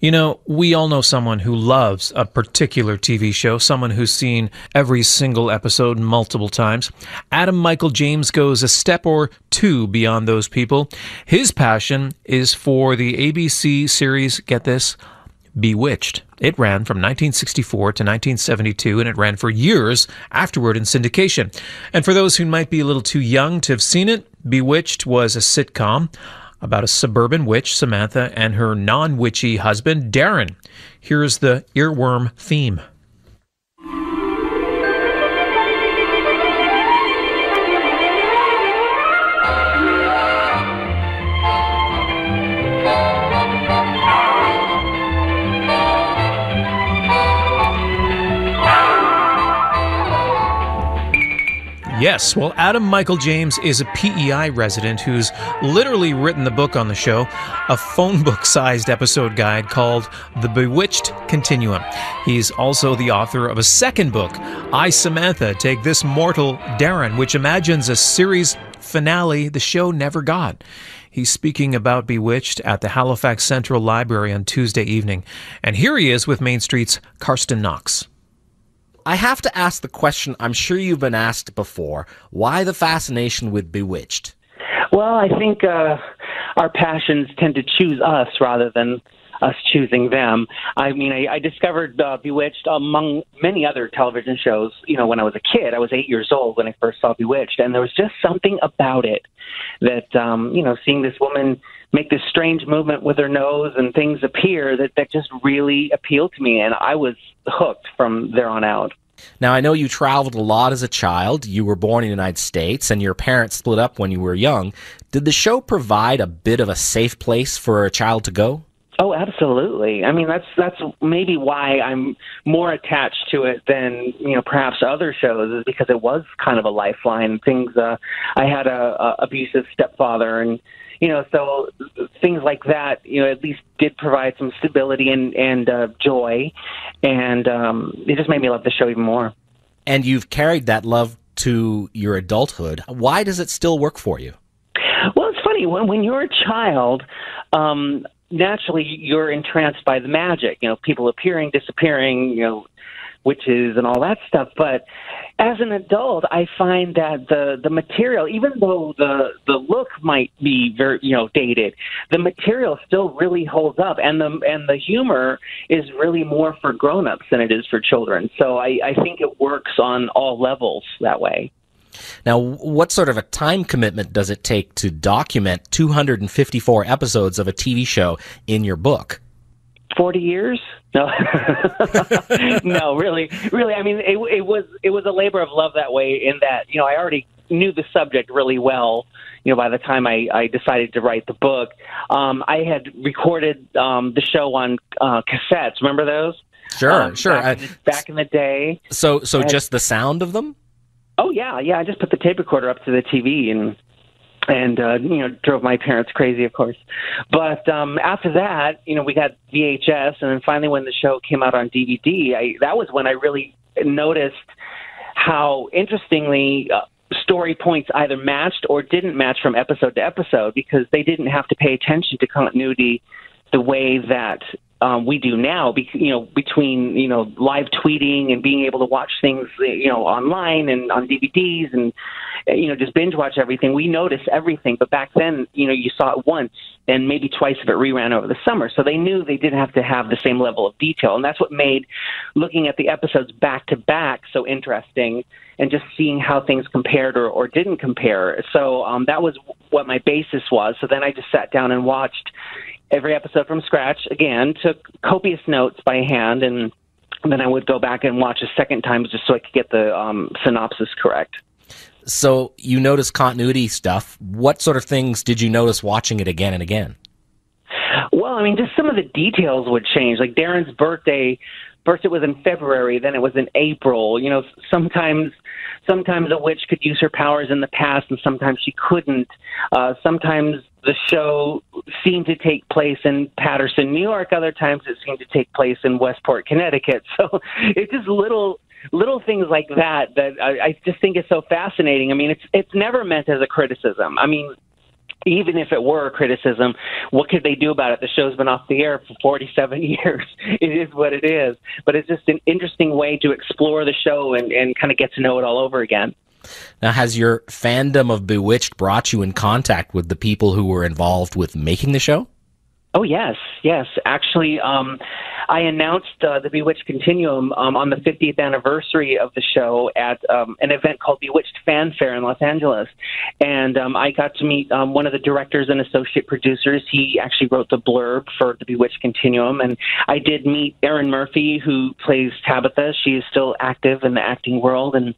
You know, we all know someone who loves a particular TV show, someone who's seen every single episode multiple times. Adam Michael James goes a step or two beyond those people. His passion is for the ABC series, get this, Bewitched. It ran from 1964 to 1972, and it ran for years afterward in syndication. And for those who might be a little too young to have seen it, Bewitched was a sitcom about a suburban witch, Samantha, and her non-witchy husband, Darrin. Here's the earworm theme. Yes, well, Adam Michael James is a PEI resident who's literally written the book on the show, a phone book-sized episode guide called The Bewitched Continuum. He's also the author of a second book, I, Samantha, Take This Mortal Darrin, which imagines a series finale the show never got. He's speaking about Bewitched at the Halifax Central Library on Tuesday evening. And here he is with Main Street's Carsten Knox. I have to ask the question I'm sure you've been asked before. Why the fascination with Bewitched? Well, I think our passions tend to choose us rather than us choosing them. I mean, I discovered Bewitched among many other television shows, you know, when I was a kid. I was 8 years old when I first saw Bewitched, and there was just something about it that, you know, seeing this woman make this strange movement with her nose and things appear that just really appealed to me, and I was hooked from there on out. Now, I know you traveled a lot as a child. You were born in the United States, and your parents split up when you were young. Did the show provide a bit of a safe place for a child to go? Oh, absolutely. I mean, that's maybe why I'm more attached to it than, you know, perhaps other shows, is because it was kind of a lifeline. I had a abusive stepfather, and, you know, so things like that, you know, at least did provide some stability and joy, and it just made me love the show even more. And you've carried that love to your adulthood. Why does it still work for you? Well, it's funny. When you're a child, naturally you're entranced by the magic, you know, people appearing, disappearing, you know, witches and all that stuff. But as an adult, I find that the material, even though the look might be very, you know, dated, the material still really holds up, and the humor is really more for grown-ups than it is for children. So I think it works on all levels that way. Now, what sort of a time commitment does it take to document 254 episodes of a TV show in your book? 40 years? No, no, really. I mean, it was a labor of love that way, in that, you know, I already knew the subject really well. You know, by the time I decided to write the book, I had recorded the show on cassettes. Remember those? Sure. Back in the day. So just the sound of them? Oh yeah. I just put the tape recorder up to the TV and you know, drove my parents crazy, of course. But after that, you know, we got VHS, and then finally when the show came out on DVD, that was when I really noticed how interestingly story points either matched or didn't match from episode to episode, because they didn't have to pay attention to continuity the way that we do now, you know, between, you know, live tweeting and being able to watch things, you know, online and on DVDs and, you know, just binge watch everything. We notice everything. But back then, you know, you saw it once and maybe twice if it reran over the summer. So they knew they didn't have to have the same level of detail. And that's what made looking at the episodes back to back so interesting, and just seeing how things compared or didn't compare. So that was what my basis was. So then I just sat down and watched every episode from scratch again, took copious notes by hand, and then I would go back and watch a second time just so I could get the synopsis correct. So you notice continuity stuff. What sort of things did you notice watching it again and again? Well, I mean, just some of the details would change. Like Darrin's birthday, first it was in February, then it was in April. You know, sometimes a witch could use her powers in the past, and sometimes she couldn't. Sometimes the show seemed to take place in Paterson, New York. Other times it seemed to take place in Westport, Connecticut. So it's just little things like that I just think is so fascinating. I mean, it's never meant as a criticism. I mean, even if it were a criticism, what could they do about it? The show's been off the air for 47 years. It is what it is. But it's just an interesting way to explore the show and kind of get to know it all over again. Now, has your fandom of Bewitched brought you in contact with the people who were involved with making the show? Oh, yes. Actually, I announced the Bewitched Continuum on the 50th anniversary of the show at an event called Bewitched Fanfare in Los Angeles. And I got to meet one of the directors and associate producers. He actually wrote the blurb for the Bewitched Continuum. And I did meet Erin Murphy, who plays Tabitha. She is still active in the acting world. And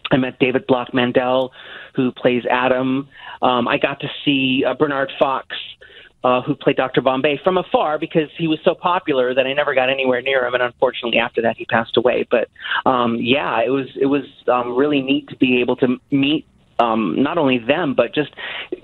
I met David Block Mandel, who plays Adam. I got to see Bernard Fox, who played Dr. Bombay, from afar because he was so popular that I never got anywhere near him, and unfortunately after that he passed away. But it was really neat to be able to meet not only them but just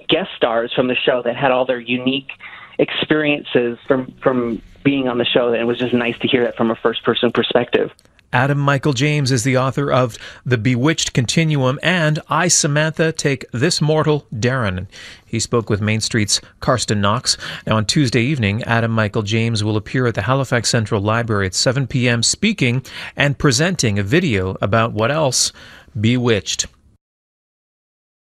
guest stars from the show that had all their unique experiences from being on the show. And it was just nice to hear that from a first-person perspective. Adam Michael James is the author of The Bewitched Continuum and I, Samantha, Take This Mortal, DARRIN. He spoke with Main Street's Carsten Knox. Now, on Tuesday evening, Adam Michael James will appear at the Halifax Central Library at 7 p.m. speaking and presenting a video about what else? Bewitched.